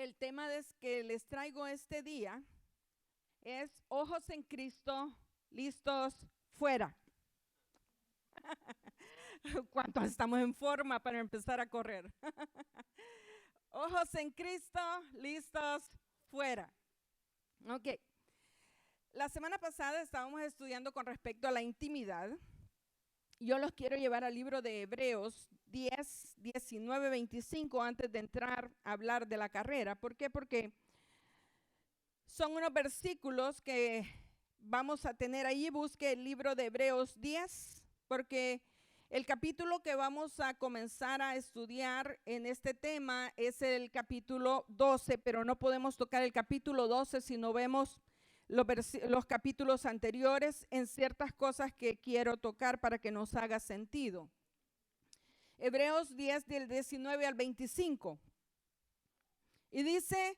el tema que les traigo este día es ojos en Cristo, listos, fuera. ¿Cuántos estamos en forma para empezar a correr? Ojos en Cristo, listos, fuera. Ok. La semana pasada estábamos estudiando con respecto a la intimidad. Yo los quiero llevar al libro de Hebreos 10, 19, 25 antes de entrar a hablar de la carrera. ¿Por qué? Porque son unos versículos que vamos a tener ahí. Busque el libro de Hebreos 10, porque el capítulo que vamos a comenzar a estudiar en este tema es el capítulo 12, pero no podemos tocar el capítulo 12 si no vemos los capítulos anteriores en ciertas cosas que quiero tocar para que nos haga sentido. Hebreos 10 del 19 al 25. Y dice,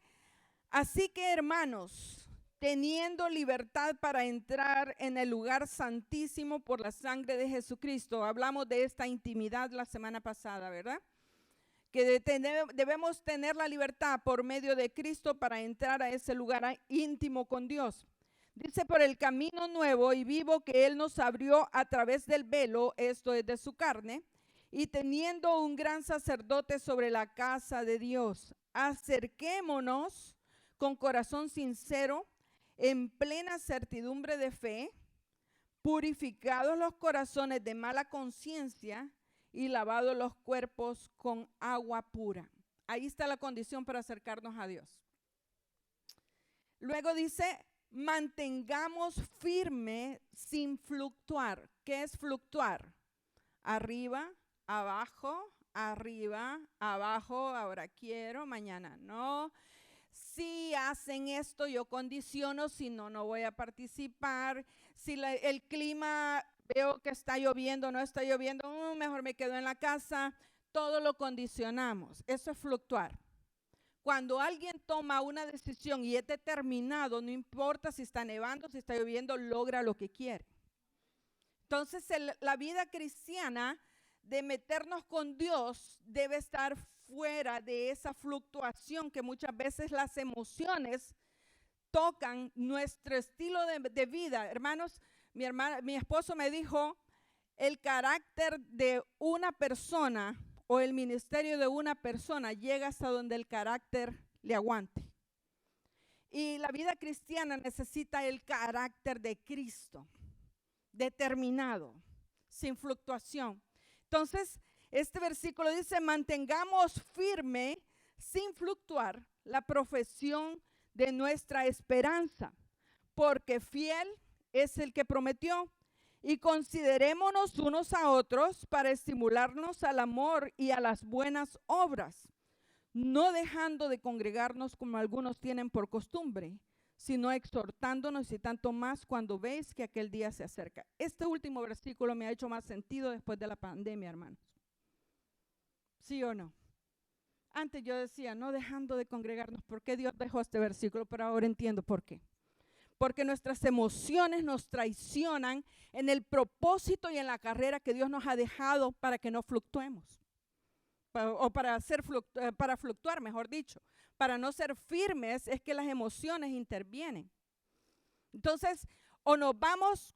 así que hermanos, teniendo libertad para entrar en el lugar santísimo por la sangre de Jesucristo. Hablamos de esta intimidad la semana pasada, ¿verdad? Que debemos tener la libertad por medio de Cristo para entrar a ese lugar íntimo con Dios. Dice, por el camino nuevo y vivo que Él nos abrió a través del velo, esto es de su carne, y teniendo un gran sacerdote sobre la casa de Dios, acerquémonos con corazón sincero, en plena certidumbre de fe, purificados los corazones de mala conciencia y lavados los cuerpos con agua pura. Ahí está la condición para acercarnos a Dios. Luego dice, mantengamos firme sin fluctuar. ¿Qué es fluctuar? Arriba, abajo, ahora quiero, mañana no. Si hacen esto, yo condiciono, si no, no voy a participar. Si el clima, veo que está lloviendo, no está lloviendo, mejor me quedo en la casa. Todo lo condicionamos. Eso es fluctuar. Cuando alguien toma una decisión y es determinado, no importa si está nevando, si está lloviendo, logra lo que quiere. Entonces, la vida cristiana de meternos con Dios debe estar fuera de esa fluctuación que muchas veces las emociones tocan nuestro estilo de vida. Hermanos, mi esposo me dijo, el carácter de una persona o el ministerio de una persona llega hasta donde el carácter le aguante. Y la vida cristiana necesita el carácter de Cristo, determinado, sin fluctuación. Entonces, este versículo dice, mantengamos firme, sin fluctuar, la profesión de nuestra esperanza, porque fiel es el que prometió. Y considerémonos unos a otros para estimularnos al amor y a las buenas obras, no dejando de congregarnos como algunos tienen por costumbre, sino exhortándonos y tanto más cuando veis que aquel día se acerca. Este último versículo me ha hecho más sentido después de la pandemia, hermanos. ¿Sí o no? Antes yo decía, no dejando de congregarnos. ¿Por qué Dios dejó este versículo? Pero ahora entiendo por qué. Porque nuestras emociones nos traicionan en el propósito y en la carrera que Dios nos ha dejado para que no fluctuemos. O para fluctuar, mejor dicho. Para no ser firmes es que las emociones intervienen. Entonces, o nos vamos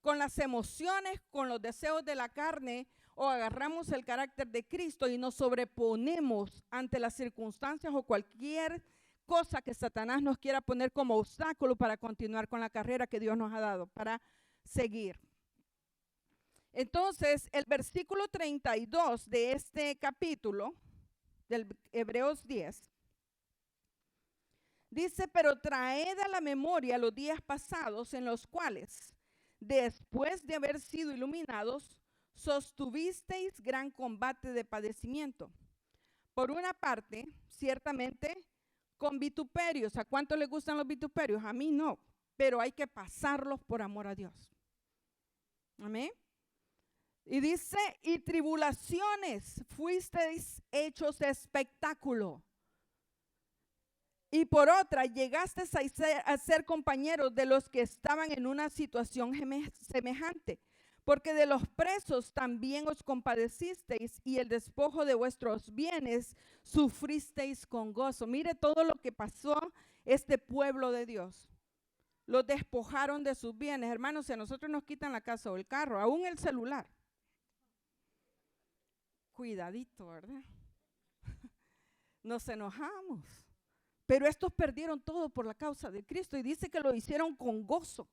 con las emociones, con los deseos de la carne, o agarramos el carácter de Cristo y nos sobreponemos ante las circunstancias o cualquier cosa que Satanás nos quiera poner como obstáculo para continuar con la carrera que Dios nos ha dado, para seguir. Entonces, el versículo 32 de este capítulo, del Hebreos 10, dice, pero traed a la memoria los días pasados en los cuales, después de haber sido iluminados, sostuvisteis gran combate de padecimiento. Por una parte, ciertamente, con vituperios. ¿A cuánto les gustan los vituperios? A mí no, pero hay que pasarlos por amor a Dios. Amén. Y dice, y tribulaciones, fuisteis hechos espectáculo. Y por otra, llegasteis a ser compañeros de los que estaban en una situación semejante, porque de los presos también os compadecisteis y el despojo de vuestros bienes sufristeis con gozo. Mire todo lo que pasó este pueblo de Dios. Los despojaron de sus bienes. Hermanos, si a nosotros nos quitan la casa o el carro, aún el celular. Cuidadito, ¿verdad? Nos enojamos. Pero estos perdieron todo por la causa de Cristo y dice que lo hicieron con gozo,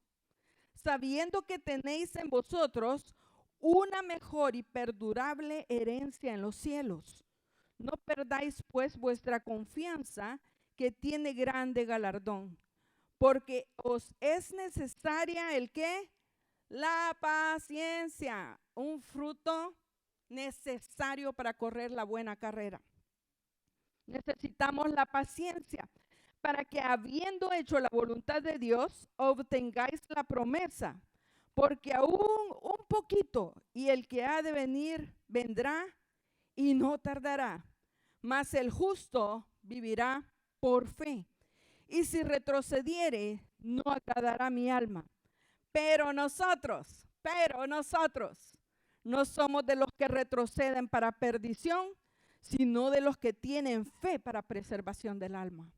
sabiendo que tenéis en vosotros una mejor y perdurable herencia en los cielos. No perdáis pues vuestra confianza, que tiene grande galardón, porque os es necesaria ¿el qué? La paciencia, un fruto necesario para correr la buena carrera. Necesitamos la paciencia para que, habiendo hecho la voluntad de Dios, obtengáis la promesa, porque aún un poquito y el que ha de venir vendrá y no tardará, mas el justo vivirá por fe. Y si retrocediere, no agradará mi alma. Pero nosotros no somos de los que retroceden para perdición, sino de los que tienen fe para preservación del alma.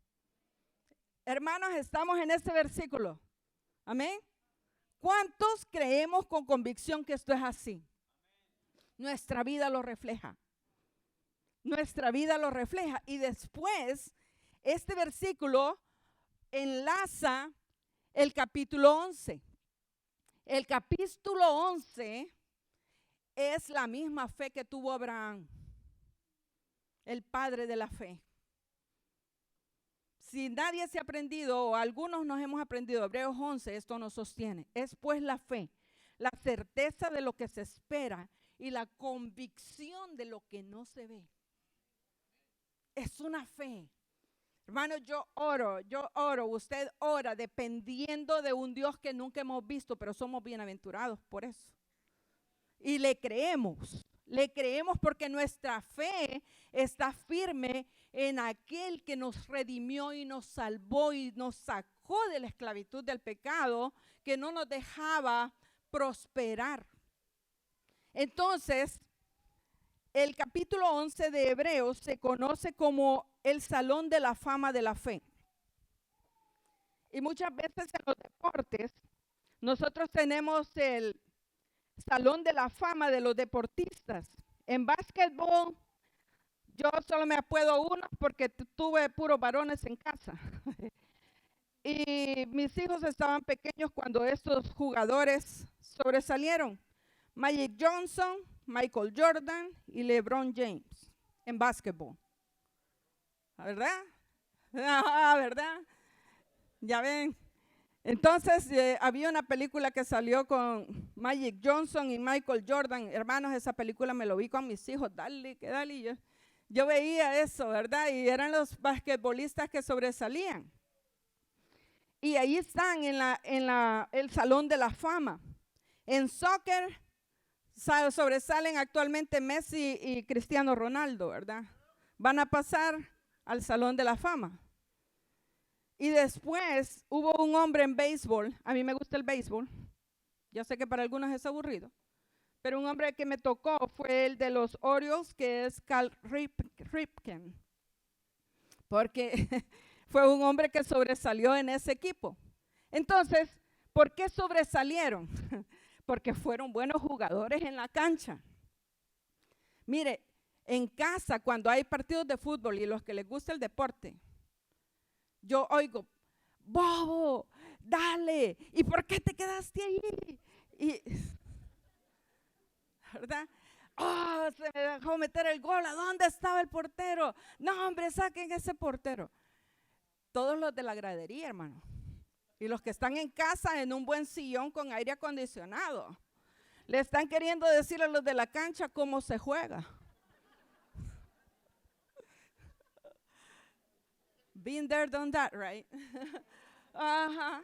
Hermanos, estamos en este versículo. Amén. ¿Cuántos creemos con convicción que esto es así? Nuestra vida lo refleja. Nuestra vida lo refleja. Y después, este versículo enlaza el capítulo 11. El capítulo 11 es la misma fe que tuvo Abraham, el padre de la fe. Si nadie se ha aprendido, o algunos nos hemos aprendido Hebreos 11, esto nos sostiene. Es pues la fe, la certeza de lo que se espera y la convicción de lo que no se ve. Es una fe. Hermano, yo oro, usted ora dependiendo de un Dios que nunca hemos visto, pero somos bienaventurados por eso. Y le creemos porque nuestra fe está firme en aquel que nos redimió y nos salvó y nos sacó de la esclavitud del pecado, que no nos dejaba prosperar. Entonces, el capítulo 11 de Hebreos se conoce como el Salón de la Fama de la Fe. Y muchas veces en los deportes, nosotros tenemos el Salón de la Fama de los deportistas. En básquetbol, yo solo me acuerdo uno porque tuve puros varones en casa. Y mis hijos estaban pequeños cuando estos jugadores sobresalieron. Magic Johnson, Michael Jordan y LeBron James en básquetbol. ¿Verdad? ¿Verdad? Ya ven. Entonces había una película que salió con Magic Johnson y Michael Jordan. Hermanos, esa película me lo vi con mis hijos. Dale, que dale. Yo veía eso, ¿verdad? Y eran los basquetbolistas que sobresalían. Y ahí están en el Salón de la Fama. En soccer sobresalen actualmente Messi y Cristiano Ronaldo, ¿verdad? Van a pasar al Salón de la Fama. Y después hubo un hombre en béisbol. A mí me gusta el béisbol. Yo sé que para algunos es aburrido. Pero un hombre que me tocó fue el de los Orioles, que es Cal Ripken. Porque fue un hombre que sobresalió en ese equipo. Entonces, ¿por qué sobresalieron? Porque fueron buenos jugadores en la cancha. Mire, en casa, cuando hay partidos de fútbol y los que les gusta el deporte, yo oigo, bobo, dale, ¿y por qué te quedaste ahí? ¿Verdad? Oh, se me dejó meter el gol, ¿a dónde estaba el portero? No, hombre, saquen ese portero. Todos los de la gradería, hermano. Y los que están en casa en un buen sillón con aire acondicionado. Le están queriendo decir a los de la cancha cómo se juega. Been there, done that, right? Ajá.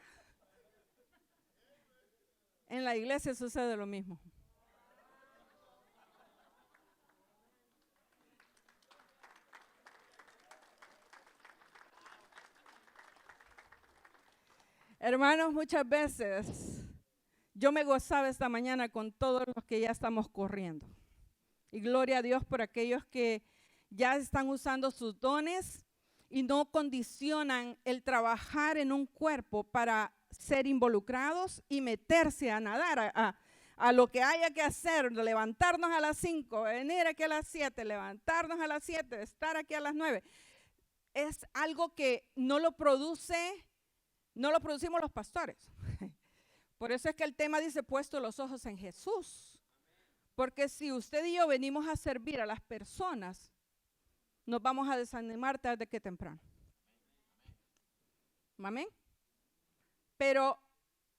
En la iglesia sucede lo mismo. Hermanos, muchas veces Yo me gozaba esta mañana con todos los que ya estamos corriendo. Y gloria a Dios por aquellos que ya están usando sus dones y no condicionan el trabajar en un cuerpo para ser involucrados y meterse a nadar a lo que haya que hacer, levantarnos a las 5, venir aquí a las 7, levantarnos a las 7, estar aquí a las 9. Es algo que no lo producimos los pastores. Por eso es que el tema dice puesto los ojos en Jesús. Porque si usted y yo venimos a servir a las personas, nos vamos a desanimar tarde que temprano. Amén. Pero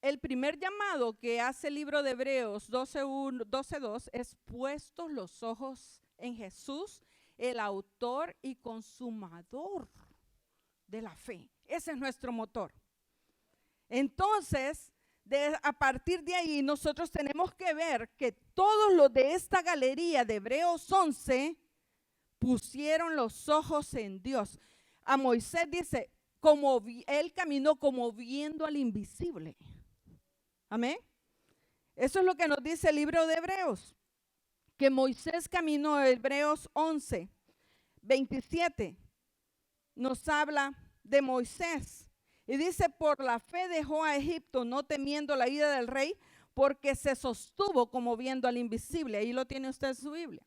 el primer llamado que hace el libro de Hebreos 12:2 es puestos los ojos en Jesús, el autor y consumador de la fe. Ese es nuestro motor. Entonces, a partir de ahí nosotros tenemos que ver que todos los de esta galería de Hebreos 11 pusieron los ojos en Dios. A Moisés dice, él caminó como viendo al invisible. Amén. Eso es lo que nos dice el libro de Hebreos, que Moisés caminó. Hebreos 11:27 nos habla de Moisés. Y dice, por la fe dejó a Egipto, no temiendo la ira del rey, porque se sostuvo como viendo al invisible. Ahí lo tiene usted en su Biblia.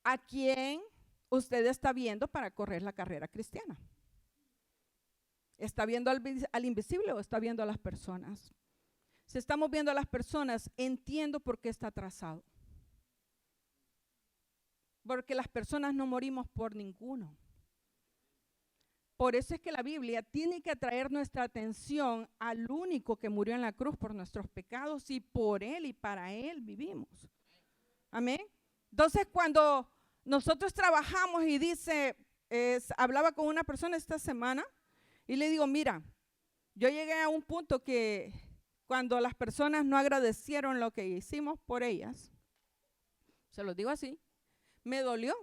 ¿A quién usted está viendo para correr la carrera cristiana? ¿Está viendo al invisible o está viendo a las personas? Si estamos viendo a las personas, entiendo por qué está atrasado. Porque las personas no morimos por ninguno. Por eso es que la Biblia tiene que atraer nuestra atención al único que murió en la cruz por nuestros pecados y por Él y para Él vivimos. Amén. Entonces, cuando nosotros trabajamos y hablaba con una persona esta semana y le digo, mira, yo llegué a un punto que cuando las personas no agradecieron lo que hicimos por ellas, se los digo así, me dolió.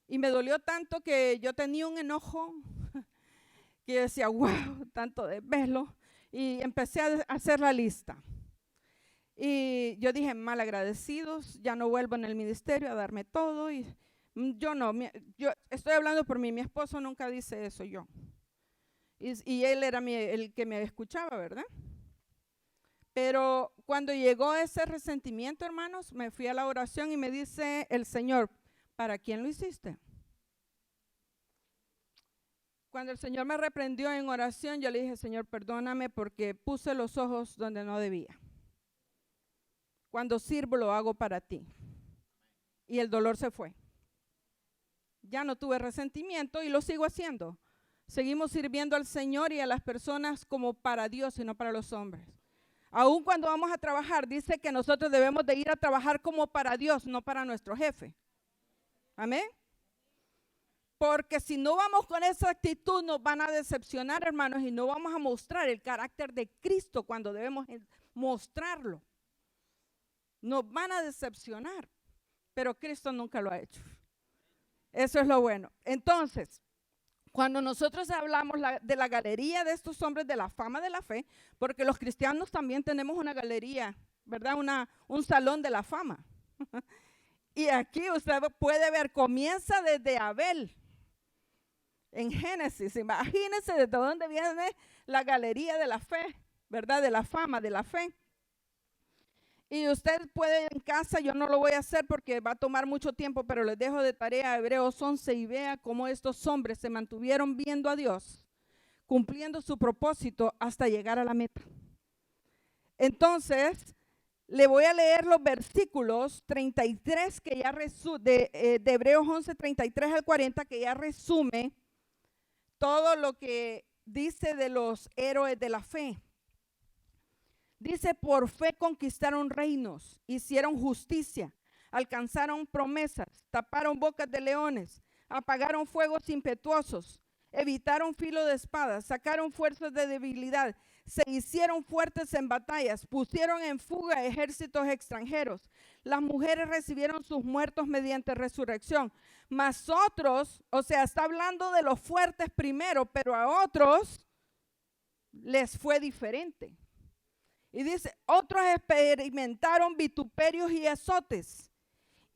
Y me dolió tanto que yo tenía un enojo que yo decía, wow, tanto desvelo. Y empecé a hacer la lista. Y yo dije, mal agradecidos, ya no vuelvo en el ministerio a darme todo. Y yo estoy hablando por mí, mi esposo nunca dice eso, yo. Y él era el que me escuchaba, ¿verdad? Pero cuando llegó ese resentimiento, hermanos, me fui a la oración y me dice el Señor, ¿para quién lo hiciste? Cuando el Señor me reprendió en oración, yo le dije, Señor, perdóname porque puse los ojos donde no debía. Cuando sirvo lo hago para ti. Y el dolor se fue. Ya no tuve resentimiento y lo sigo haciendo. Seguimos sirviendo al Señor y a las personas como para Dios y no para los hombres. Aún cuando vamos a trabajar, dice que nosotros debemos de ir a trabajar como para Dios, no para nuestro jefe. Amén. Porque si no vamos con esa actitud, nos van a decepcionar, hermanos, y no vamos a mostrar el carácter de Cristo cuando debemos mostrarlo. Nos van a decepcionar, pero Cristo nunca lo ha hecho. Eso es lo bueno. Entonces, cuando nosotros hablamos de la galería de estos hombres de la fama de la fe, porque los cristianos también tenemos una galería, ¿verdad? Un salón de la fama. Y aquí usted puede ver, comienza desde Abel, en Génesis. Imagínense desde dónde viene la galería de la fe, ¿verdad? De la fama, de la fe. Y usted puede en casa, yo no lo voy a hacer porque va a tomar mucho tiempo, pero les dejo de tarea Hebreos 11 y vea cómo estos hombres se mantuvieron viendo a Dios, cumpliendo su propósito hasta llegar a la meta. Entonces, le voy a leer los versículos 33 que ya de Hebreos 11, 33 al 40, que ya resume todo lo que dice de los héroes de la fe. Dice, por fe conquistaron reinos, hicieron justicia, alcanzaron promesas, taparon bocas de leones, apagaron fuegos impetuosos, evitaron filo de espadas, sacaron fuerzas de debilidad, se hicieron fuertes en batallas, pusieron en fuga ejércitos extranjeros. Las mujeres recibieron sus muertos mediante resurrección. Mas otros, o sea, está hablando de los fuertes primero, pero a otros, les fue diferente. Y dice, otros experimentaron vituperios y azotes.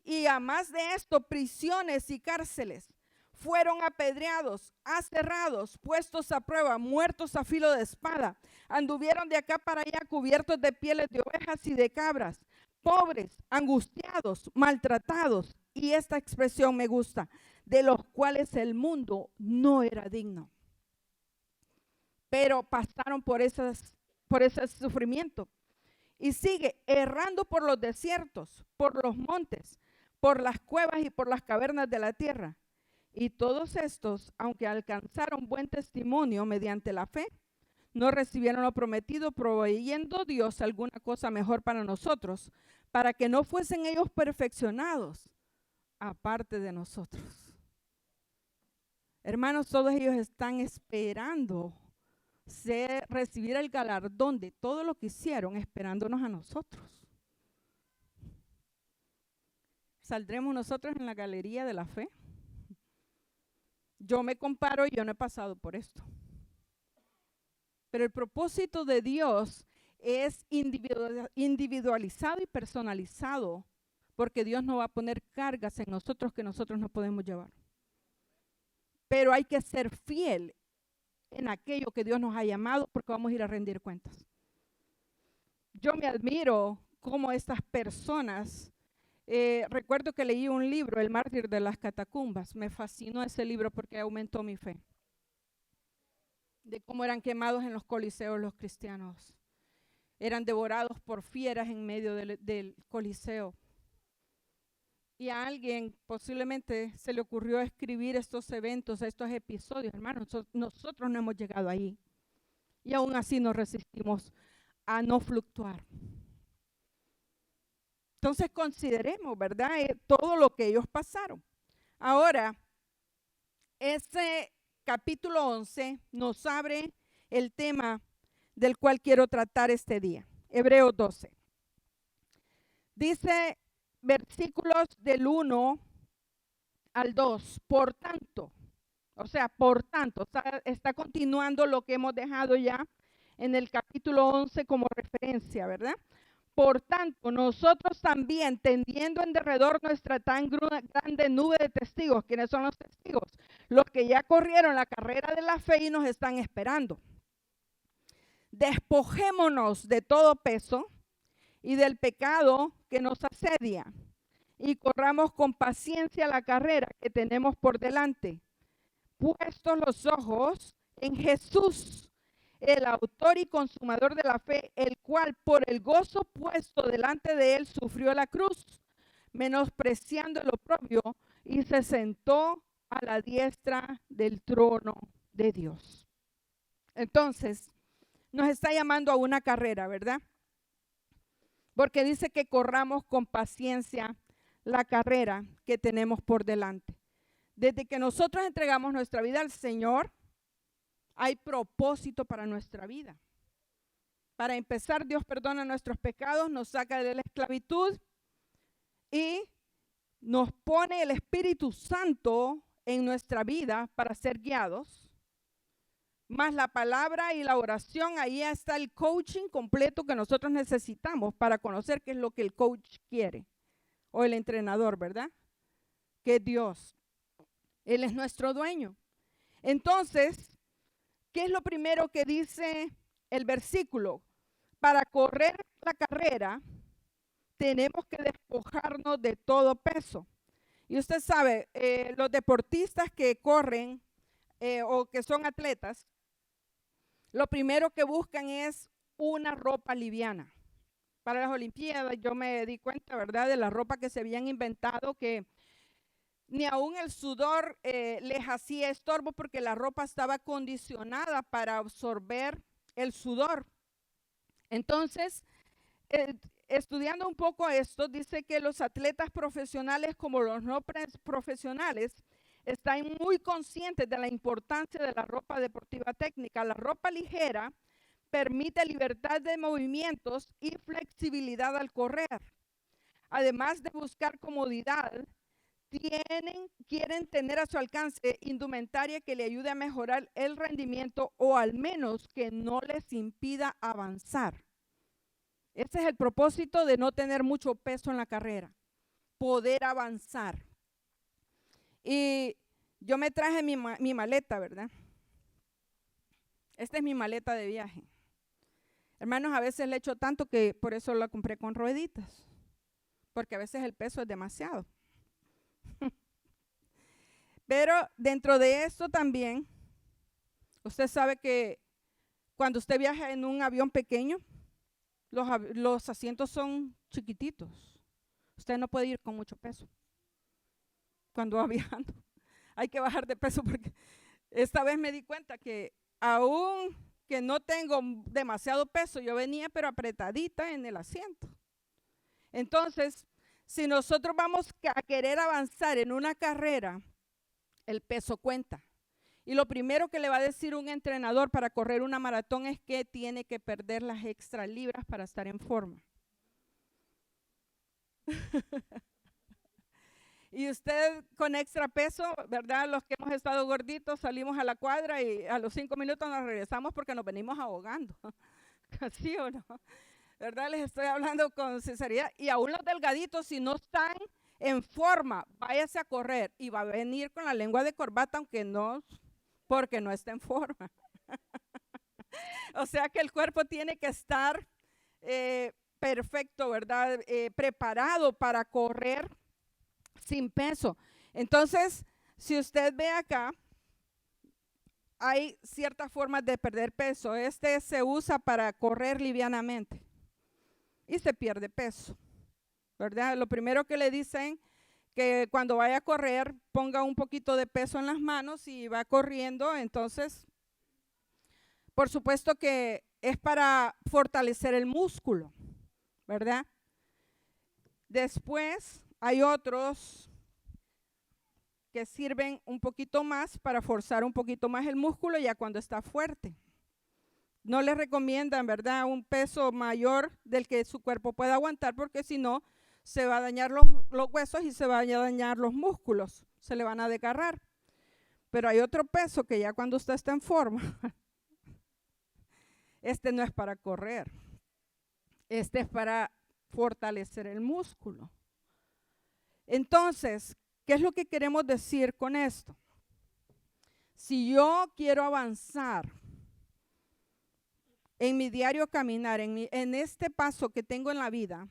Y además de esto, prisiones y cárceles. Fueron apedreados, aserrados, puestos a prueba, muertos a filo de espada. Anduvieron de acá para allá cubiertos de pieles de ovejas y de cabras. Pobres, angustiados, maltratados. Y esta expresión me gusta, de los cuales el mundo no era digno. Pero pasaron por ese sufrimiento. Y sigue errando por los desiertos, por los montes, por las cuevas y por las cavernas de la tierra. Y todos estos, aunque alcanzaron buen testimonio mediante la fe, no recibieron lo prometido, proveyendo Dios alguna cosa mejor para nosotros, para que no fuesen ellos perfeccionados aparte de nosotros. Hermanos, todos ellos están esperando recibir el galardón de todo lo que hicieron, esperándonos a nosotros. ¿Saldremos nosotros en la galería de la fe? Yo me comparo y yo no he pasado por esto. Pero el propósito de Dios es individualizado y personalizado, porque Dios no va a poner cargas en nosotros que nosotros no podemos llevar. Pero hay que ser fiel en aquello que Dios nos ha llamado, porque vamos a ir a rendir cuentas. Yo me admiro cómo estas personas, recuerdo que leí un libro, El mártir de las catacumbas. Me fascinó ese libro porque aumentó mi fe. De cómo eran quemados en los coliseos los cristianos. Eran devorados por fieras en medio del coliseo. Y a alguien posiblemente se le ocurrió escribir estos eventos, estos episodios. Hermanos, nosotros no hemos llegado ahí. Y aún así nos resistimos a no fluctuar. Entonces consideremos, ¿verdad? Todo lo que ellos pasaron. Ahora, ese capítulo 11 nos abre el tema del cual quiero tratar este día. Hebreos 12. Dice versículos del 1 al 2, por tanto, está continuando lo que hemos dejado ya en el capítulo 11 como referencia, ¿verdad? Por tanto, nosotros también, tendiendo en derredor nuestra tan grande nube de testigos. ¿Quiénes son los testigos? Los que ya corrieron la carrera de la fe y nos están esperando. Despojémonos de todo peso y del pecado que nos asedia, y corramos con paciencia la carrera que tenemos por delante, puestos los ojos en Jesús, el autor y consumador de la fe, el cual por el gozo puesto delante de él sufrió la cruz, menospreciando el oprobio, y se sentó a la diestra del trono de Dios. Entonces, nos está llamando a una carrera, ¿verdad? Porque dice que corramos con paciencia la carrera que tenemos por delante. Desde que nosotros entregamos nuestra vida al Señor, hay propósito para nuestra vida. Para empezar, Dios perdona nuestros pecados, nos saca de la esclavitud y nos pone el Espíritu Santo en nuestra vida para ser guiados. Más la palabra y la oración, ahí está el coaching completo que nosotros necesitamos para conocer qué es lo que el coach quiere, o el entrenador, ¿verdad? Que es Dios. Él es nuestro dueño. Entonces, ¿qué es lo primero que dice el versículo? Para correr la carrera, tenemos que despojarnos de todo peso. Y usted sabe, los deportistas que corren o que son atletas, lo primero que buscan es una ropa liviana. Para las Olimpiadas yo me di cuenta, ¿verdad?, de la ropa que se habían inventado, que ni aún el sudor les hacía estorbo porque la ropa estaba condicionada para absorber el sudor. Entonces, estudiando un poco esto, dice que los atletas profesionales como los no profesionales están muy conscientes de la importancia de la ropa deportiva técnica. La ropa ligera permite libertad de movimientos y flexibilidad al correr. Además de buscar comodidad, quieren tener a su alcance indumentaria que le ayude a mejorar el rendimiento o al menos que no les impida avanzar. Ese es el propósito de no tener mucho peso en la carrera, poder avanzar. Y yo me traje mi maleta, ¿verdad? Esta es mi maleta de viaje. Hermanos, a veces le echo tanto que por eso la compré con rueditas, porque a veces el peso es demasiado. Pero dentro de esto también, usted sabe que cuando usted viaja en un avión pequeño, los asientos son chiquititos. Usted no puede ir con mucho peso cuando va viajando. Hay que bajar de peso porque esta vez me di cuenta que aún que no tengo demasiado peso, yo venía pero apretadita en el asiento. Entonces, si nosotros vamos a querer avanzar en una carrera, el peso cuenta. Y lo primero que le va a decir un entrenador para correr una maratón es que tiene que perder las extra libras para estar en forma. Y usted con extra peso, ¿verdad? Los que hemos estado gorditos salimos a la cuadra y a los 5 minutos nos regresamos porque nos venimos ahogando. ¿Sí o no? ¿Verdad? Les estoy hablando con sinceridad. Y aún los delgaditos, si no están en forma, váyase a correr y va a venir con la lengua de corbata, aunque no, porque no está en forma. O sea que el cuerpo tiene que estar perfecto, ¿verdad? Preparado para correr sin peso. Entonces, si usted ve acá, hay ciertas formas de perder peso. Este se usa para correr livianamente y se pierde peso, ¿verdad? Lo primero que le dicen que cuando vaya a correr ponga un poquito de peso en las manos y va corriendo. Entonces, por supuesto que es para fortalecer el músculo, ¿verdad? Después hay otros que sirven un poquito más para forzar un poquito más el músculo ya cuando está fuerte. No les recomiendan, ¿verdad?, un peso mayor del que su cuerpo pueda aguantar, porque si no, se va a dañar los huesos y se van a dañar los músculos, se le van a desgarrar. Pero hay otro peso que ya cuando usted está en forma, este no es para correr, este es para fortalecer el músculo. Entonces, ¿qué es lo que queremos decir con esto? Si yo quiero avanzar en mi diario caminar, en este paso que tengo en la vida,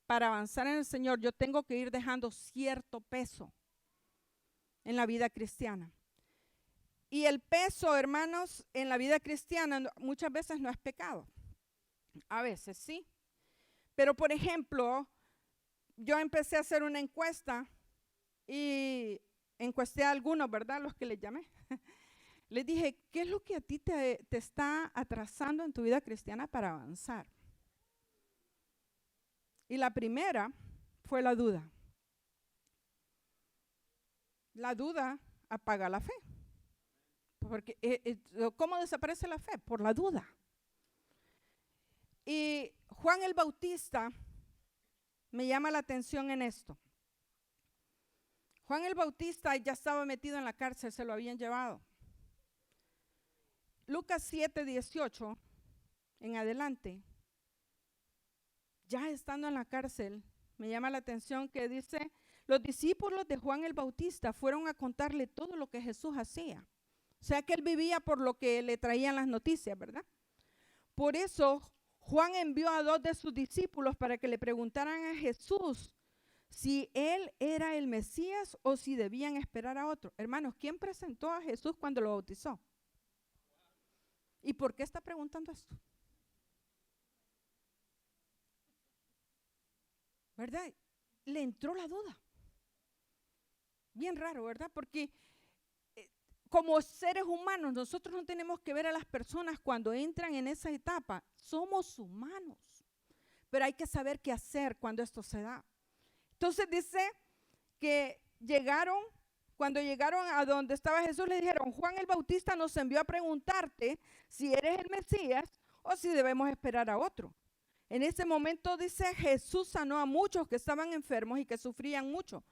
para avanzar en el Señor, yo tengo que ir dejando cierto peso en la vida cristiana. Y el peso, hermanos, en la vida cristiana muchas veces no es pecado. A veces sí. Pero, por ejemplo, yo empecé a hacer una encuesta y encuesté a algunos, ¿verdad? Los que les llamé. Les dije, ¿qué es lo que a ti te está atrasando en tu vida cristiana para avanzar? Y la primera fue la duda. La duda apaga la fe. Porque, ¿cómo desaparece la fe? Por la duda. Y Juan el Bautista me llama la atención en esto. Juan el Bautista ya estaba metido en la cárcel, se lo habían llevado. Lucas 7:18 en adelante, ya estando en la cárcel, me llama la atención que dice, los discípulos de Juan el Bautista fueron a contarle todo lo que Jesús hacía. O sea que él vivía por lo que le traían las noticias, ¿verdad? Por eso Juan envió a 2 de sus discípulos para que le preguntaran a Jesús si él era el Mesías o si debían esperar a otro. Hermanos, ¿quién presentó a Jesús cuando lo bautizó? ¿Y por qué está preguntando esto? ¿Verdad? Le entró la duda. Bien raro, ¿verdad? Porque como seres humanos, nosotros no tenemos que ver a las personas cuando entran en esa etapa. Somos humanos, pero hay que saber qué hacer cuando esto se da. Entonces dice que cuando llegaron a donde estaba Jesús, le dijeron, Juan el Bautista nos envió a preguntarte si eres el Mesías o si debemos esperar a otro. En ese momento dice, Jesús sanó a muchos que estaban enfermos y que sufrían mucho,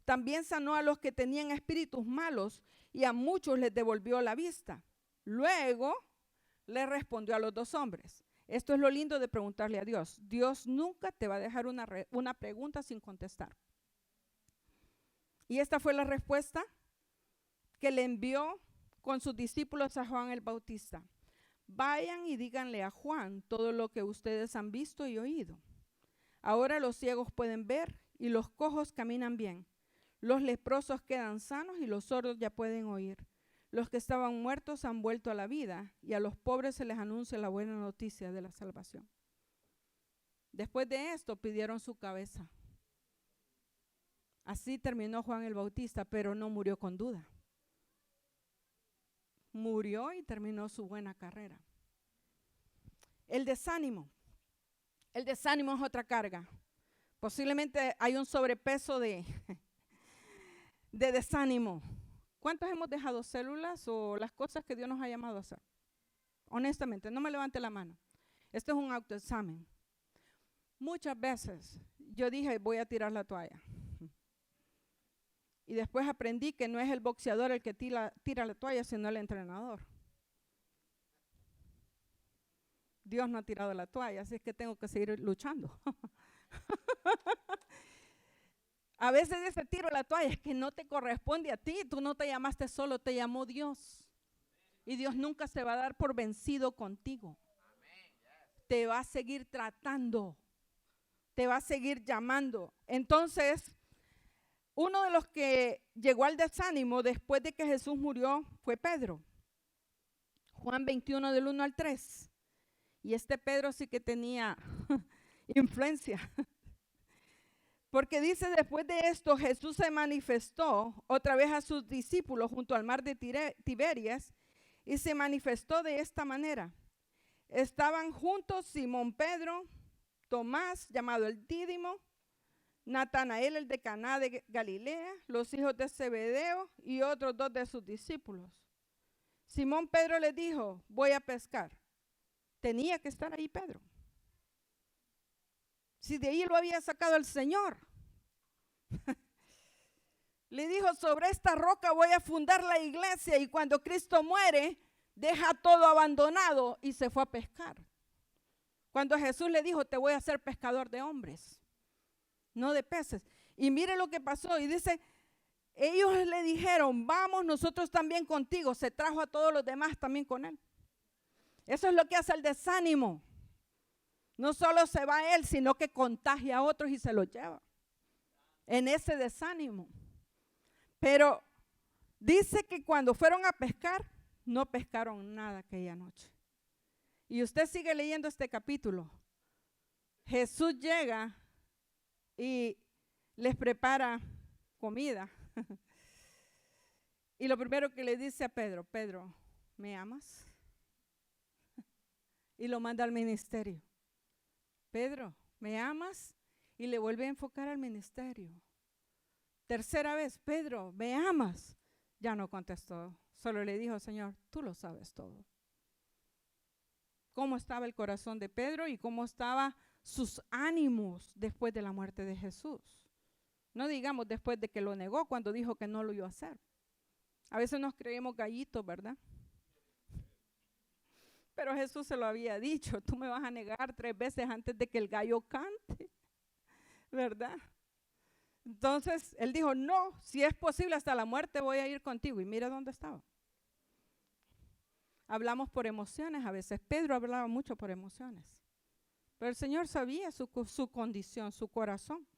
También sanó a los que tenían espíritus malos y a muchos les devolvió la vista. Luego le respondió a los 2 hombres. Esto es lo lindo de preguntarle a Dios. Dios nunca te va a dejar una pregunta sin contestar. Y esta fue la respuesta que le envió con sus discípulos a Juan el Bautista. Vayan y díganle a Juan todo lo que ustedes han visto y oído. Ahora los ciegos pueden ver y los cojos caminan bien. Los leprosos quedan sanos y los sordos ya pueden oír. Los que estaban muertos han vuelto a la vida y a los pobres se les anuncia la buena noticia de la salvación. Después de esto pidieron su cabeza. Así terminó Juan el Bautista, pero no murió con duda. Murió y terminó su buena carrera. El desánimo. El desánimo es otra carga. Posiblemente hay un sobrepeso de desánimo. ¿Cuántos hemos dejado células o las cosas que Dios nos ha llamado a hacer? Honestamente, no me levante la mano. Esto es un autoexamen. Muchas veces yo dije, voy a tirar la toalla. Y después aprendí que no es el boxeador el que tira la toalla, sino el entrenador. Dios no ha tirado la toalla, así es que tengo que seguir luchando. A veces dice tiro la toalla, es que no te corresponde a ti, tú no te llamaste solo, te llamó Dios. Y Dios nunca se va a dar por vencido contigo. Te va a seguir tratando, te va a seguir llamando. Entonces, uno de los que llegó al desánimo después de que Jesús murió fue Pedro. Juan 21 del 1 al 3. Y este Pedro sí que tenía influencia. Porque dice, después de esto Jesús se manifestó otra vez a sus discípulos junto al mar de Tiberias y se manifestó de esta manera. Estaban juntos Simón Pedro, Tomás, llamado el Dídimo, Natanael, el de Caná de Galilea, los hijos de Zebedeo y otros 2 de sus discípulos. Simón Pedro le dijo, voy a pescar. Tenía que estar ahí Pedro. Si de ahí lo había sacado el Señor. Le dijo, sobre esta roca voy a fundar la iglesia, y cuando Cristo muere, deja todo abandonado y se fue a pescar. Cuando Jesús le dijo, te voy a hacer pescador de hombres, no de peces. Y mire lo que pasó, y dice, ellos le dijeron, vamos nosotros también contigo. Se trajo a todos los demás también con él. Eso es lo que hace el desánimo. No solo se va él, sino que contagia a otros y se los lleva en ese desánimo. Pero dice que cuando fueron a pescar, no pescaron nada aquella noche. Y usted sigue leyendo este capítulo. Jesús llega y les prepara comida. Y lo primero que le dice a Pedro, Pedro, ¿me amas? Y lo manda al ministerio. Pedro, ¿me amas? Y le vuelve a enfocar al ministerio. Tercera vez, Pedro, ¿me amas? Ya no contestó, solo le dijo, Señor, tú lo sabes todo. Cómo estaba el corazón de Pedro y cómo estaban sus ánimos después de la muerte de Jesús. No digamos después de que lo negó, cuando dijo que no lo iba a hacer. A veces nos creemos gallitos, ¿verdad? Pero Jesús se lo había dicho, tú me vas a negar 3 veces antes de que el gallo cante, ¿verdad? Entonces, él dijo, no, si es posible hasta la muerte voy a ir contigo. Y mira dónde estaba. Hablamos por emociones a veces. Pedro hablaba mucho por emociones. Pero el Señor sabía su condición, su corazón.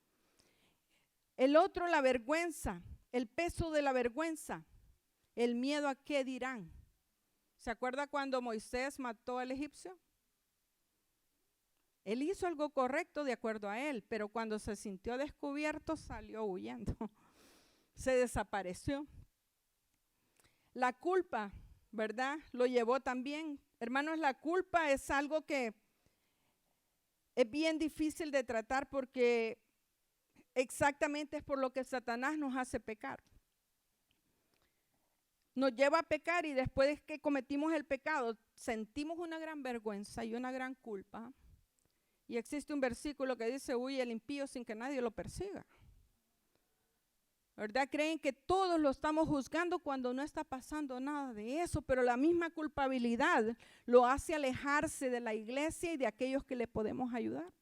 El otro, la vergüenza, el peso de la vergüenza, el miedo a qué dirán. ¿Se acuerda cuando Moisés mató al egipcio? Él hizo algo correcto de acuerdo a él, pero cuando se sintió descubierto salió huyendo, se desapareció. La culpa, ¿verdad? Lo llevó también. Hermanos, la culpa es algo que es bien difícil de tratar porque exactamente es por lo que Satanás nos hace pecar. Nos lleva a pecar y después que cometimos el pecado, sentimos una gran vergüenza y una gran culpa. Y existe un versículo que dice, huye el impío sin que nadie lo persiga. ¿verdad? Creen que todos lo estamos juzgando cuando no está pasando nada de eso, pero la misma culpabilidad lo hace alejarse de la iglesia y de aquellos que le podemos ayudar,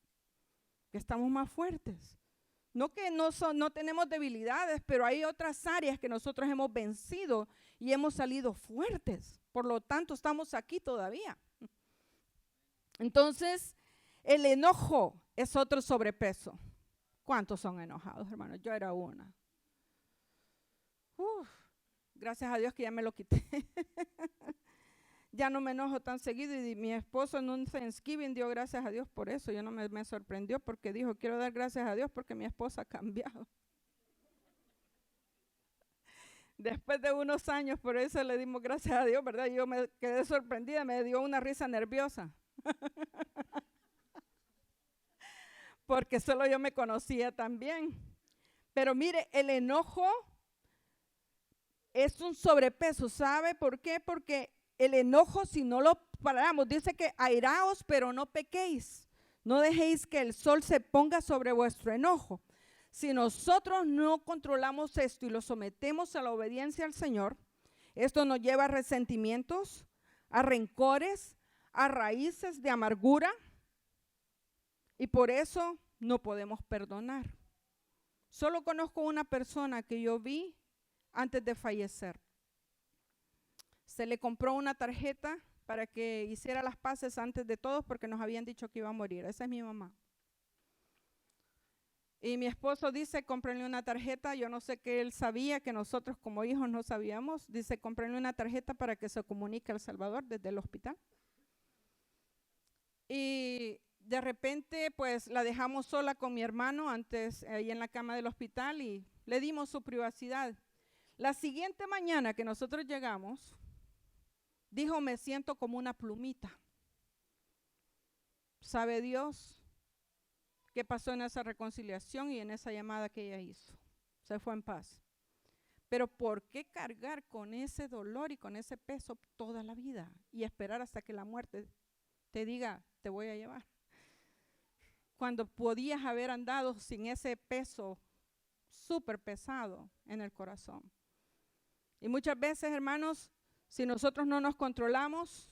que estamos más fuertes. No que no tenemos debilidades, pero hay otras áreas que nosotros hemos vencido y hemos salido fuertes. Por lo tanto, estamos aquí todavía. Entonces, el enojo es otro sobrepeso. ¿Cuántos son enojados, hermanos? Yo era una. Gracias a Dios que ya me lo quité. Ya no me enojo tan seguido, y mi esposo en un Thanksgiving dio gracias a Dios por eso. Yo no me sorprendió porque dijo, quiero dar gracias a Dios porque mi esposa ha cambiado. Después de unos años, por eso le dimos gracias a Dios, ¿verdad? Yo me quedé sorprendida, me dio una risa nerviosa. Porque solo yo me conocía también. Pero mire, el enojo es un sobrepeso, ¿sabe por qué? Porque el enojo, si no lo paramos, dice que airaos, pero no pequéis. No dejéis que el sol se ponga sobre vuestro enojo. Si nosotros no controlamos esto y lo sometemos a la obediencia al Señor, esto nos lleva a resentimientos, a rencores, a raíces de amargura, y por eso no podemos perdonar. Solo conozco una persona que yo vi antes de fallecer. Se le compró una tarjeta para que hiciera las paces antes de todos porque nos habían dicho que iba a morir. Esa es mi mamá. Y mi esposo dice, cómprenle una tarjeta. Yo no sé qué él sabía, que nosotros como hijos no sabíamos. Dice, cómprenle una tarjeta para que se comunique al Salvador desde el hospital. Y de repente, pues, la dejamos sola con mi hermano antes, ahí en la cama del hospital, y le dimos su privacidad. La siguiente mañana que nosotros llegamos, dijo, me siento como una plumita. ¿Sabe Dios qué pasó en esa reconciliación y en esa llamada que ella hizo? Se fue en paz. Pero ¿por qué cargar con ese dolor y con ese peso toda la vida y esperar hasta que la muerte te diga, te voy a llevar? Cuando podías haber andado sin ese peso súper pesado en el corazón. Y muchas veces, hermanos, si nosotros no nos controlamos,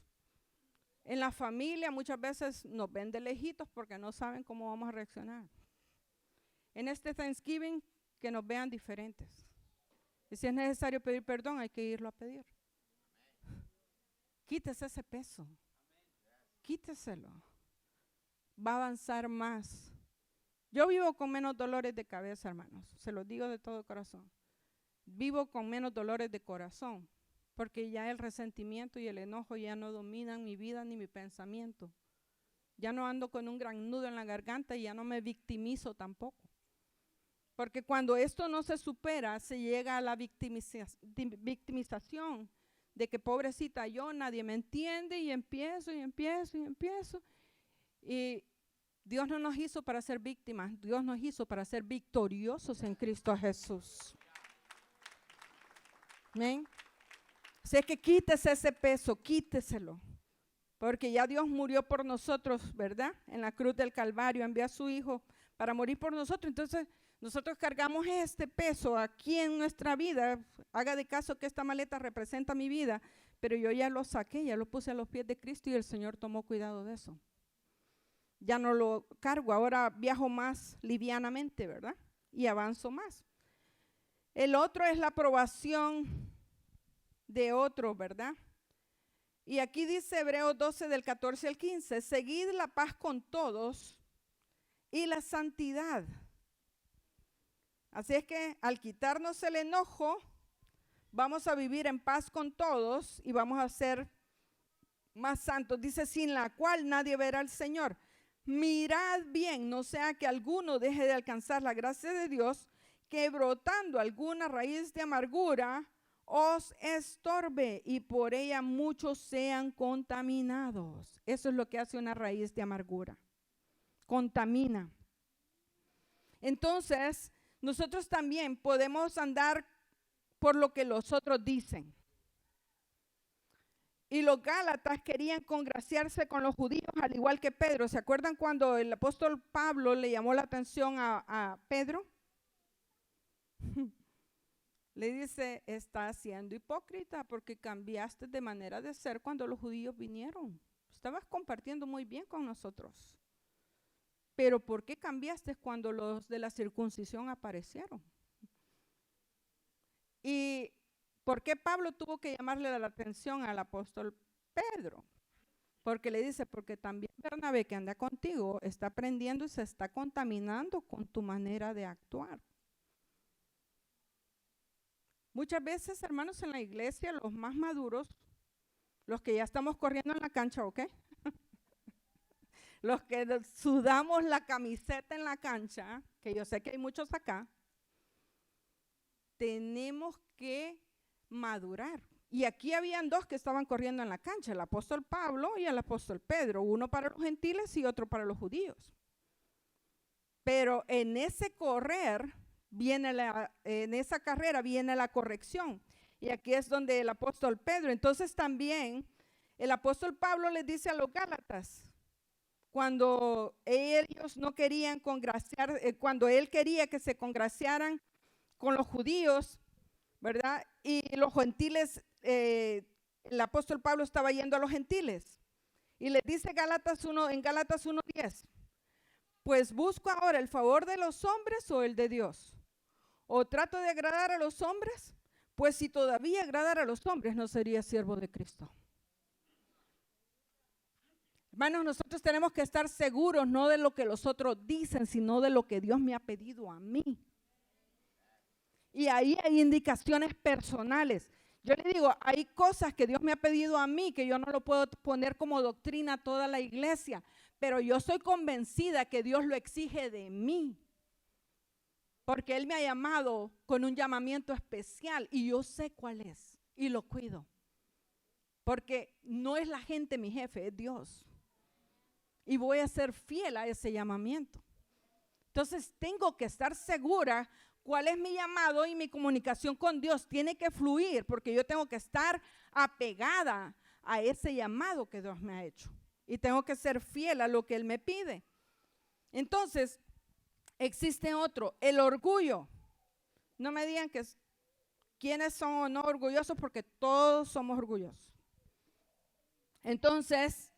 en la familia muchas veces nos ven de lejitos porque no saben cómo vamos a reaccionar. En este Thanksgiving, que nos vean diferentes. Y si es necesario pedir perdón, hay que irlo a pedir. Quítese ese peso. Quíteselo. Va a avanzar más. Yo vivo con menos dolores de cabeza, hermanos. Se los digo de todo corazón. Vivo con menos dolores de corazón, porque ya el resentimiento y el enojo ya no dominan mi vida ni mi pensamiento. Ya no ando con un gran nudo en la garganta y ya no me victimizo tampoco. Porque cuando esto no se supera, se llega a la victimización de que pobrecita yo, nadie me entiende, y empiezo. Y Dios no nos hizo para ser víctimas, Dios nos hizo para ser victoriosos en Cristo Jesús. Amén. Así que quítese ese peso, quíteselo. Porque ya Dios murió por nosotros, ¿verdad? En la cruz del Calvario envió a su Hijo para morir por nosotros. Entonces, nosotros cargamos este peso aquí en nuestra vida. Haga de caso que esta maleta representa mi vida, pero yo ya lo saqué, ya lo puse a los pies de Cristo y el Señor tomó cuidado de eso. Ya no lo cargo, ahora viajo más livianamente, ¿verdad? Y avanzo más. El otro es la aprobación de otro, ¿verdad? Y aquí dice Hebreos 12 del 14 al 15, seguid la paz con todos y la santidad. Así es que al quitarnos el enojo, vamos a vivir en paz con todos y vamos a ser más santos. Dice, sin la cual nadie verá al Señor. Mirad bien, no sea que alguno deje de alcanzar la gracia de Dios, que brotando alguna raíz de amargura os estorbe y por ella muchos sean contaminados. Eso es lo que hace una raíz de amargura. Contamina. Entonces, nosotros también podemos andar por lo que los otros dicen. Y los gálatas querían congraciarse con los judíos al igual que Pedro. ¿Se acuerdan cuando el apóstol Pablo le llamó la atención a Pedro? Le dice, estás siendo hipócrita porque cambiaste de manera de ser cuando los judíos vinieron. Estabas compartiendo muy bien con nosotros. Pero ¿por qué cambiaste cuando los de la circuncisión aparecieron? ¿Y por qué Pablo tuvo que llamarle la atención al apóstol Pedro? Porque le dice, porque también Bernabé que anda contigo está aprendiendo y se está contaminando con tu manera de actuar. Muchas veces, hermanos, en la iglesia, los más maduros, los que ya estamos corriendo en la cancha, ¿ok? Los que sudamos la camiseta en la cancha, que yo sé que hay muchos acá, tenemos que madurar. Y aquí habían dos que estaban corriendo en la cancha, el apóstol Pablo y el apóstol Pedro, uno para los gentiles y otro para los judíos. Pero en ese correr, en esa carrera viene la corrección. Y aquí es donde el apóstol Pedro, entonces también el apóstol Pablo les dice a los Gálatas, cuando ellos no querían congraciar, cuando él quería que se congraciaran con los judíos, ¿verdad? Y los gentiles, el apóstol Pablo estaba yendo a los gentiles. Y les dice en Gálatas 1:10, pues busco ahora el favor de los hombres o el de Dios. ¿O trato de agradar a los hombres? Pues si todavía agradara a los hombres, no sería siervo de Cristo. Hermanos, nosotros tenemos que estar seguros no de lo que los otros dicen, sino de lo que Dios me ha pedido a mí. Y ahí hay indicaciones personales. Yo le digo, hay cosas que Dios me ha pedido a mí que yo no lo puedo poner como doctrina a toda la iglesia, pero yo soy convencida que Dios lo exige de mí. Porque Él me ha llamado con un llamamiento especial y yo sé cuál es y lo cuido. Porque no es la gente mi jefe, es Dios. Y voy a ser fiel a ese llamamiento. Entonces tengo que estar segura cuál es mi llamado y mi comunicación con Dios. Tiene que fluir porque yo tengo que estar apegada a ese llamado que Dios me ha hecho. Y tengo que ser fiel a lo que Él me pide. Entonces, existe otro, el orgullo. No me digan que quiénes son o no orgullosos porque todos somos orgullosos. Entonces,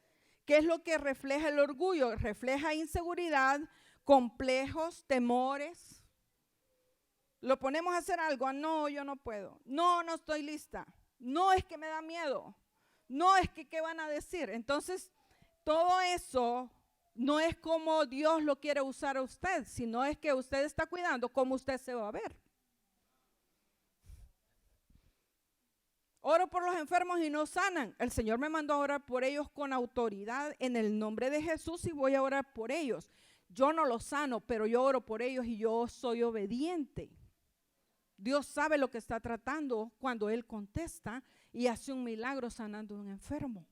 ¿qué es lo que refleja el orgullo? Refleja inseguridad, complejos, temores. Lo ponemos a hacer algo, no, yo no puedo, no, no estoy lista, no es que me da miedo, no es que qué van a decir. Entonces, todo eso no es como Dios lo quiere usar a usted, sino es que usted está cuidando cómo usted se va a ver. Oro por los enfermos y no sanan. El Señor me mandó a orar por ellos con autoridad en el nombre de Jesús y voy a orar por ellos. Yo no los sano, pero yo oro por ellos y yo soy obediente. Dios sabe lo que está tratando cuando Él contesta y hace un milagro sanando a un enfermo.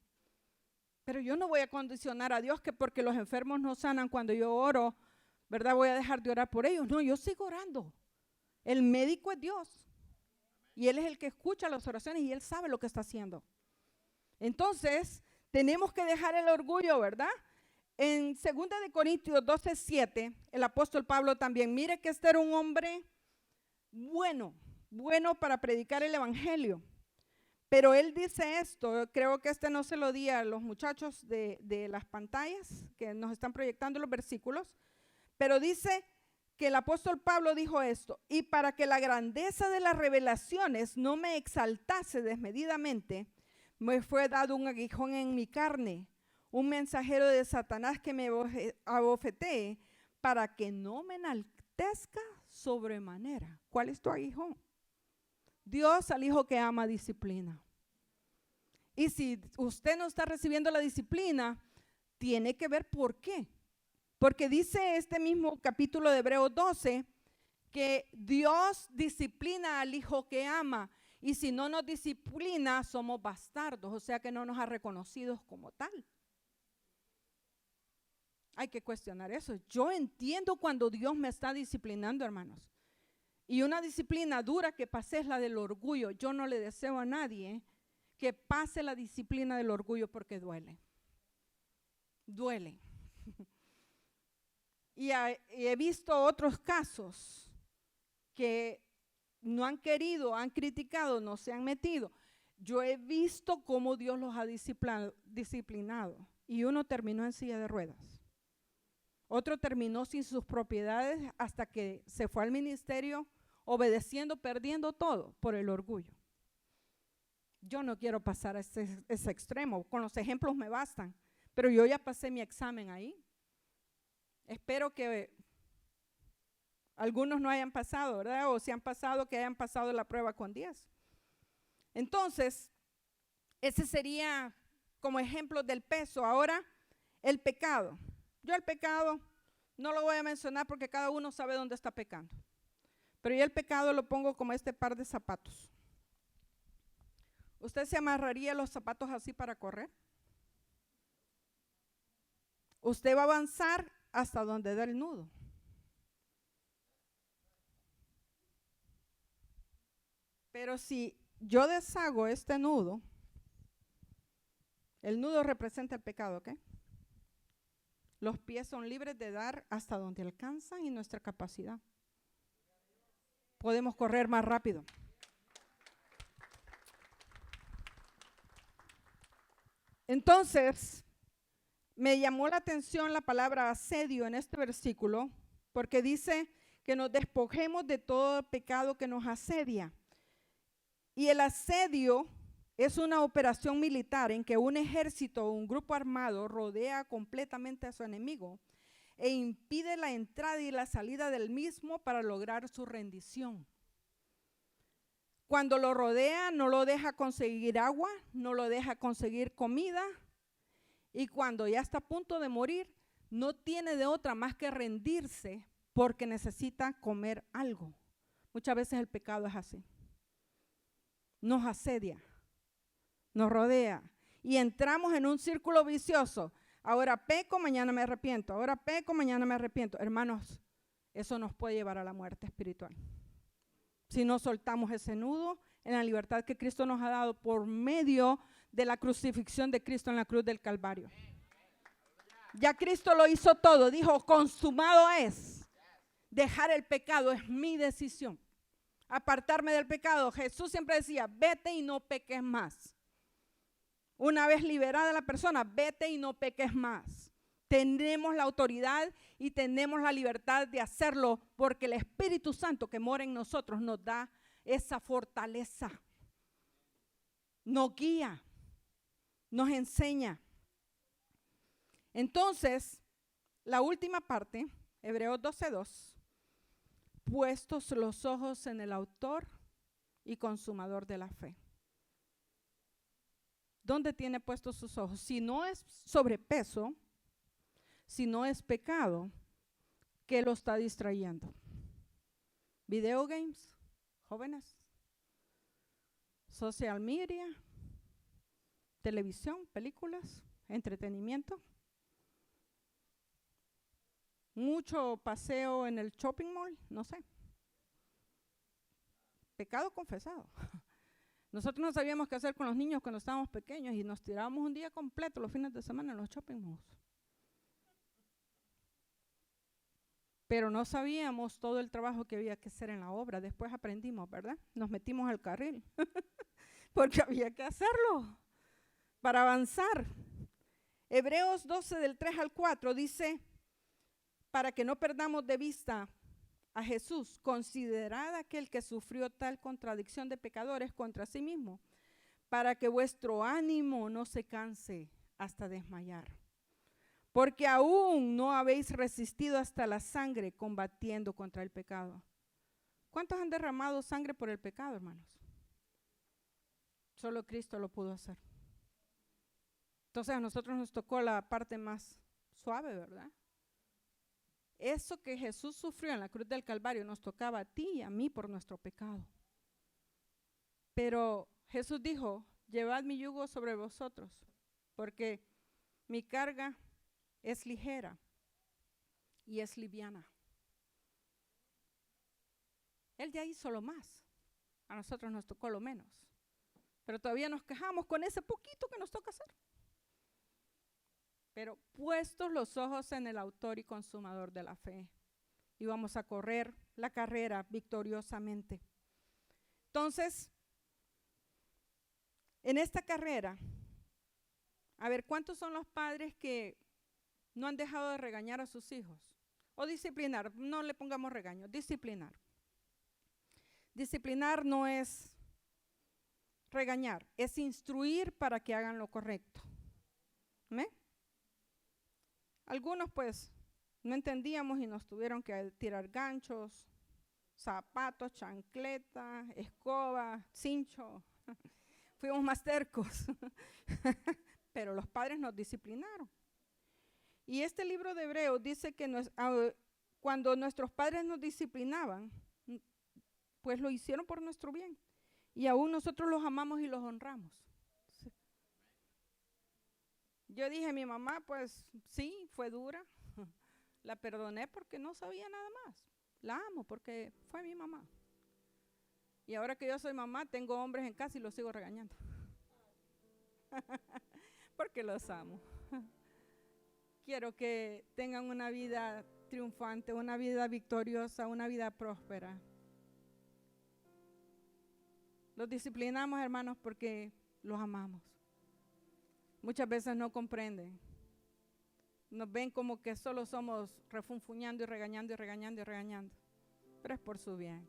Pero yo no voy a condicionar a Dios que porque los enfermos no sanan cuando yo oro, ¿verdad? Voy a dejar de orar por ellos. No, yo sigo orando. El médico es Dios. Y Él es el que escucha las oraciones y Él sabe lo que está haciendo. Entonces, tenemos que dejar el orgullo, ¿verdad? En 2 de Corintios 12:7, el apóstol Pablo también, mire que este era un hombre bueno para predicar el evangelio. Pero él dice esto, creo que no se lo di a los muchachos de las pantallas que nos están proyectando los versículos, pero dice que el apóstol Pablo dijo esto, y para que la grandeza de las revelaciones no me exaltase desmedidamente, me fue dado un aguijón en mi carne, un mensajero de Satanás que me abofetee para que no me enaltezca sobremanera. ¿Cuál es tu aguijón? Dios al hijo que ama disciplina. Y si usted no está recibiendo la disciplina, tiene que ver por qué. Porque dice este mismo capítulo de Hebreos 12 que Dios disciplina al hijo que ama. Y si no nos disciplina, somos bastardos, o sea que no nos ha reconocido como tal. Hay que cuestionar eso. Yo entiendo cuando Dios me está disciplinando, hermanos. Y una disciplina dura que pase es la del orgullo. Yo no le deseo a nadie que pase la disciplina del orgullo porque duele. Duele. Y he visto otros casos que no han querido, han criticado, no se han metido. Yo he visto cómo Dios los ha disciplinado y uno terminó en silla de ruedas. Otro terminó sin sus propiedades hasta que se fue al ministerio obedeciendo, perdiendo todo por el orgullo. Yo no quiero pasar a ese extremo, con los ejemplos me bastan, pero yo ya pasé mi examen ahí. Espero que algunos no hayan pasado, ¿verdad? O si han pasado, que hayan pasado la prueba con 10. Entonces, ese sería como ejemplo del peso. Ahora, el pecado. Yo el pecado no lo voy a mencionar porque cada uno sabe dónde está pecando. Pero yo el pecado lo pongo como este par de zapatos. ¿Usted se amarraría los zapatos así para correr? Usted va a avanzar hasta donde da el nudo. Pero si yo deshago este nudo, el nudo representa el pecado, ¿ok? Los pies son libres de dar hasta donde alcanzan y nuestra capacidad. Podemos correr más rápido. Entonces, me llamó la atención la palabra asedio en este versículo, porque dice que nos despojemos de todo pecado que nos asedia. Y el asedio es una operación militar en que un ejército o un grupo armado rodea completamente a su enemigo e impide la entrada y la salida del mismo para lograr su rendición. Cuando lo rodea, no lo deja conseguir agua, no lo deja conseguir comida, y cuando ya está a punto de morir, no tiene de otra más que rendirse porque necesita comer algo. Muchas veces el pecado es así. Nos asedia, nos rodea y entramos en un círculo vicioso. Ahora peco, mañana me arrepiento. Ahora peco, mañana me arrepiento. Hermanos, eso nos puede llevar a la muerte espiritual. Si no soltamos ese nudo en la libertad que Cristo nos ha dado por medio de la crucifixión de Cristo en la cruz del Calvario. Ya Cristo lo hizo todo, dijo, consumado es. Dejar el pecado es mi decisión. Apartarme del pecado. Jesús siempre decía, vete y no peques más. Una vez liberada la persona, vete y no peques más. Tenemos la autoridad y tenemos la libertad de hacerlo porque el Espíritu Santo que mora en nosotros nos da esa fortaleza. Nos guía, nos enseña. Entonces, la última parte, Hebreos 12:2, puestos los ojos en el autor y consumador de la fe. ¿Dónde tiene puestos sus ojos? Si no es sobrepeso, si no es pecado, ¿qué lo está distrayendo? Video games, jóvenes, social media, televisión, películas, entretenimiento, mucho paseo en el shopping mall, no sé. Pecado confesado. Nosotros no sabíamos qué hacer con los niños cuando estábamos pequeños y nos tirábamos un día completo los fines de semana en los shopping malls. Pero no sabíamos todo el trabajo que había que hacer en la obra. Después aprendimos, ¿verdad? Nos metimos al carril porque había que hacerlo para avanzar. Hebreos 12 del 3 al 4 dice, para que no perdamos de vista a Jesús, considerad aquel que sufrió tal contradicción de pecadores contra sí mismo, para que vuestro ánimo no se canse hasta desmayar. Porque aún no habéis resistido hasta la sangre combatiendo contra el pecado. ¿Cuántos han derramado sangre por el pecado, hermanos? Solo Cristo lo pudo hacer. Entonces a nosotros nos tocó la parte más suave, ¿verdad? Eso que Jesús sufrió en la cruz del Calvario nos tocaba a ti y a mí por nuestro pecado. Pero Jesús dijo, llevad mi yugo sobre vosotros, porque mi carga es ligera y es liviana. Él ya hizo lo más, a nosotros nos tocó lo menos, pero todavía nos quejamos con ese poquito que nos toca hacer. Pero puestos los ojos en el autor y consumador de la fe, y vamos a correr la carrera victoriosamente. Entonces, en esta carrera, a ver, ¿cuántos son los padres que no han dejado de regañar a sus hijos? O disciplinar, no le pongamos regaño, disciplinar. Disciplinar no es regañar, es instruir para que hagan lo correcto. ¿Me? Algunos pues no entendíamos y nos tuvieron que tirar ganchos, zapatos, chancleta, escoba, cincho. Fuimos más tercos, pero los padres nos disciplinaron. Y este libro de Hebreos dice que cuando nuestros padres nos disciplinaban, pues lo hicieron por nuestro bien. Y aún nosotros los amamos y los honramos. Sí. Yo dije, mi mamá, pues sí, fue dura. La perdoné porque no sabía nada más. La amo porque fue mi mamá. Y ahora que yo soy mamá, tengo hombres en casa y los sigo regañando. Porque los amo. Quiero que tengan una vida triunfante, una vida victoriosa, una vida próspera. Los disciplinamos, hermanos, porque los amamos. Muchas veces no comprenden. Nos ven como que solo somos refunfuñando y regañando y regañando y regañando. Pero es por su bien.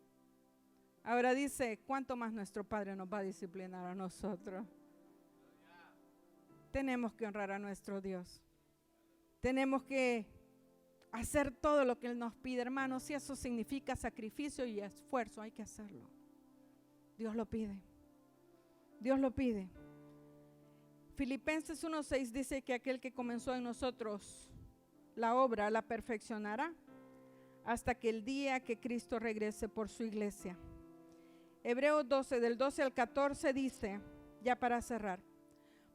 Ahora dice, ¿cuánto más nuestro Padre nos va a disciplinar a nosotros? Tenemos que honrar a nuestro Dios. Tenemos que hacer todo lo que Él nos pide, hermanos. Si eso significa sacrificio y esfuerzo, hay que hacerlo. Dios lo pide. Dios lo pide. Filipenses 1:6 dice que aquel que comenzó en nosotros la obra la perfeccionará hasta que el día que Cristo regrese por su iglesia. Hebreos 12, del 12 al 14 dice, ya para cerrar,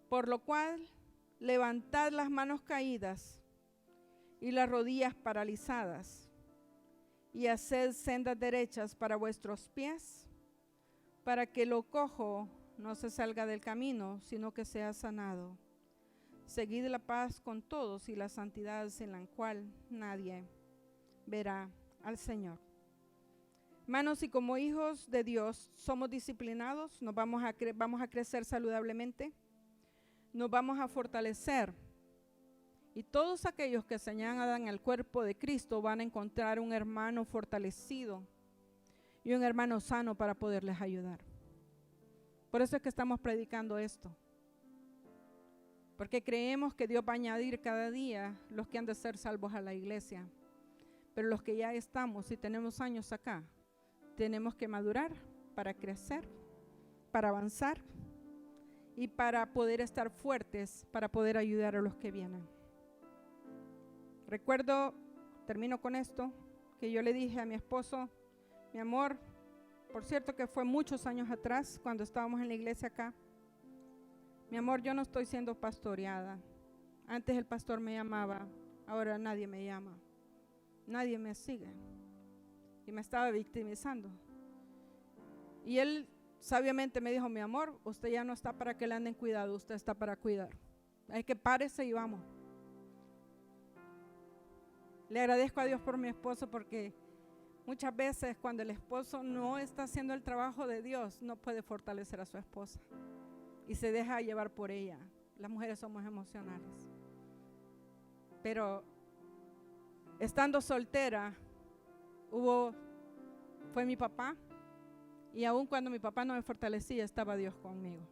por lo cual levantad las manos caídas y las rodillas paralizadas y haced sendas derechas para vuestros pies, para que lo cojo no se salga del camino, sino que sea sanado. Seguid la paz con todos y la santidad sin la cual nadie verá al Señor. Hermanos, y como hijos de Dios somos disciplinados, vamos a crecer saludablemente, nos vamos a fortalecer. Y todos aquellos que se añadan al cuerpo de Cristo van a encontrar un hermano fortalecido y un hermano sano para poderles ayudar. Por eso es que estamos predicando esto. Porque creemos que Dios va a añadir cada día los que han de ser salvos a la iglesia. Pero los que ya estamos y tenemos años acá, tenemos que madurar para crecer, para avanzar y para poder estar fuertes, para poder ayudar a los que vienen. Recuerdo, termino con esto, que yo le dije a mi esposo, mi amor, por cierto que fue muchos años atrás, cuando estábamos en la iglesia acá, mi amor, yo no estoy siendo pastoreada. Antes el pastor me llamaba, ahora nadie me llama, nadie me sigue. Y me estaba victimizando. Y él sabiamente me dijo, mi amor, usted ya no está para que le anden cuidado, usted está para cuidar. Hay que párese y vamos. Le agradezco a Dios por mi esposo porque muchas veces cuando el esposo no está haciendo el trabajo de Dios, no puede fortalecer a su esposa y se deja llevar por ella. Las mujeres somos emocionales. Pero estando soltera, fue mi papá, y aun cuando mi papá no me fortalecía, estaba Dios conmigo.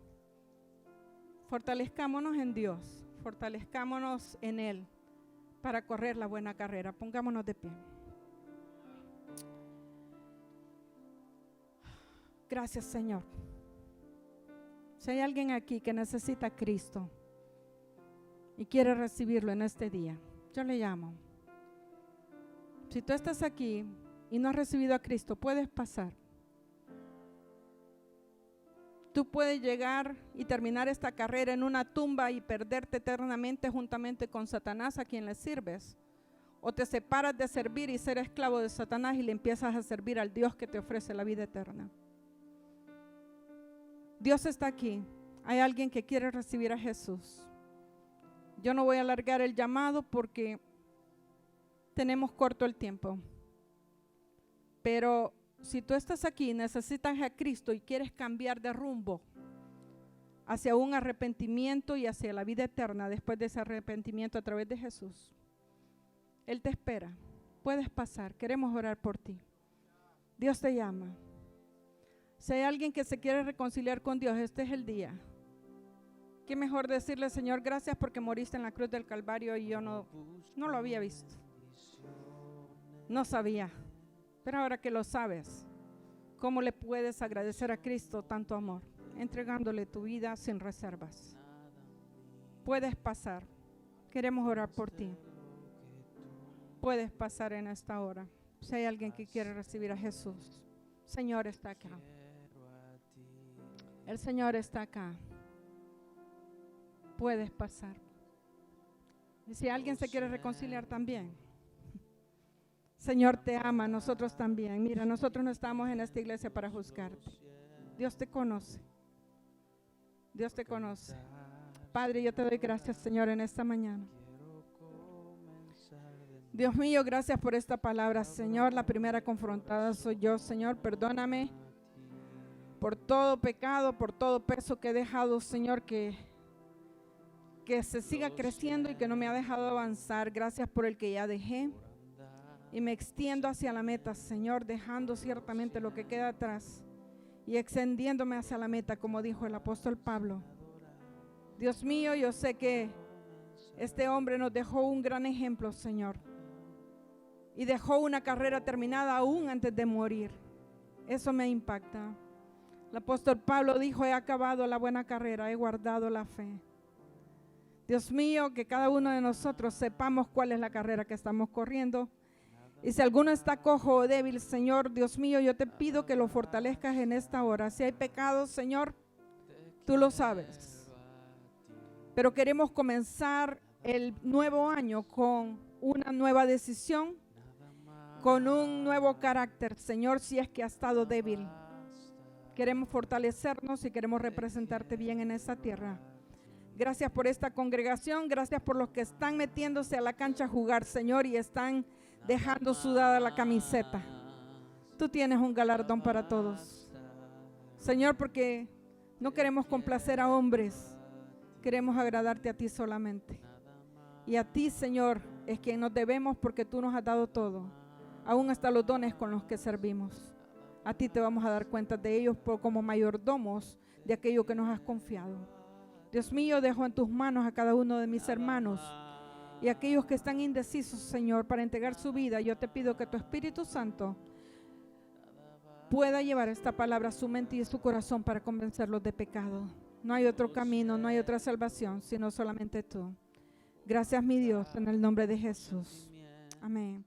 Fortalezcámonos en Dios, fortalezcámonos en Él para correr la buena carrera. Pongámonos de pie. Gracias, Señor. Si hay alguien aquí que necesita a Cristo y quiere recibirlo en este día, yo le llamo. Si tú estás aquí y no has recibido a Cristo, puedes pasar. Tú puedes llegar y terminar esta carrera en una tumba y perderte eternamente juntamente con Satanás, a quien le sirves. O te separas de servir y ser esclavo de Satanás y le empiezas a servir al Dios que te ofrece la vida eterna. Dios está aquí. Hay alguien que quiere recibir a Jesús. Yo no voy a alargar el llamado porque tenemos corto el tiempo. Pero si tú estás aquí y necesitas a Cristo y quieres cambiar de rumbo hacia un arrepentimiento y hacia la vida eterna después de ese arrepentimiento a través de Jesús, Él te espera. Puedes pasar, queremos orar por ti. Dios te llama. Si hay alguien que se quiere reconciliar con Dios, este es el día. Qué mejor decirle: Señor, gracias porque moriste en la cruz del Calvario y yo no lo había visto. No sabía. Pero ahora que lo sabes, ¿cómo le puedes agradecer a Cristo tanto amor? Entregándole tu vida sin reservas. Puedes pasar. Queremos orar por ti. Puedes pasar en esta hora. Si hay alguien que quiere recibir a Jesús, Señor está acá. El Señor está acá. Puedes pasar. Y si alguien se quiere reconciliar también, Señor te ama, nosotros también. Mira, nosotros no estamos en esta iglesia para juzgarte. Dios te conoce. Dios te conoce. Padre, yo te doy gracias, Señor, en esta mañana. Dios mío, gracias por esta palabra, Señor. La primera confrontada soy yo, Señor. Perdóname por todo pecado, por todo peso que he dejado, Señor, que se siga creciendo y que no me ha dejado avanzar. Gracias por el que ya dejé. Y me extiendo hacia la meta, Señor, dejando ciertamente lo que queda atrás y extendiéndome hacia la meta, como dijo el apóstol Pablo. Dios mío, yo sé que este hombre nos dejó un gran ejemplo, Señor, y dejó una carrera terminada aún antes de morir. Eso me impacta. El apóstol Pablo dijo: he acabado la buena carrera, he guardado la fe. Dios mío, que cada uno de nosotros sepamos cuál es la carrera que estamos corriendo. Y si alguno está cojo o débil, Señor, Dios mío, yo te pido que lo fortalezcas en esta hora. Si hay pecados, Señor, tú lo sabes. Pero queremos comenzar el nuevo año con una nueva decisión, con un nuevo carácter, Señor, si es que ha estado débil. Queremos fortalecernos y queremos representarte bien en esta tierra. Gracias por esta congregación, gracias por los que están metiéndose a la cancha a jugar, Señor, y están dejando sudada la camiseta. Tú tienes un galardón para todos, Señor, porque no queremos complacer a hombres, queremos agradarte a ti solamente. Y a ti, Señor, es quien nos debemos, porque tú nos has dado todo, aún hasta los dones con los que servimos. A ti te vamos a dar cuenta de ellos como mayordomos de aquello que nos has confiado. Dios mío, dejo en tus manos a cada uno de mis hermanos y aquellos que están indecisos, Señor, para entregar su vida. Yo te pido que tu Espíritu Santo pueda llevar esta palabra a su mente y a su corazón para convencerlos de pecado. No hay otro camino, no hay otra salvación, sino solamente tú. Gracias, mi Dios, en el nombre de Jesús. Amén.